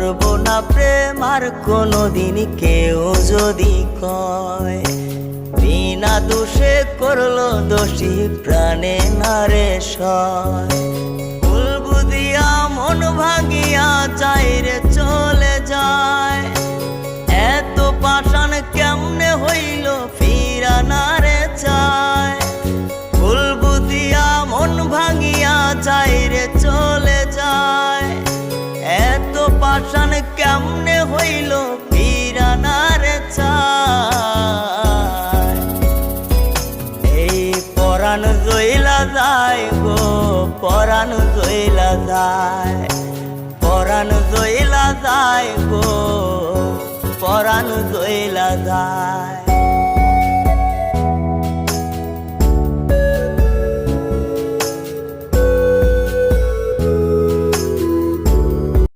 করব না প্রেম আর কোনোদিন কেউ যদি কয়, বিনা দোষে করলো দোষী প্রাণে নারে সয়। ভুল বুঝিয়া মন ভাঙিয়া যায় রে চলে যায়, এত পাষাণ কেমনে হইল ফিরা না রে চায়। ভুল বুঝিয়া মন ভাঙিয়া যায় রে চলে যায়, এত পাষাণ কেমনে হইল ফিরা না রে চায়। এই পরাণ জইলা যায় গো, পরাণ জইলা যায়, পরাণ জইলা যায় গো, পরাণ জইলা যায়।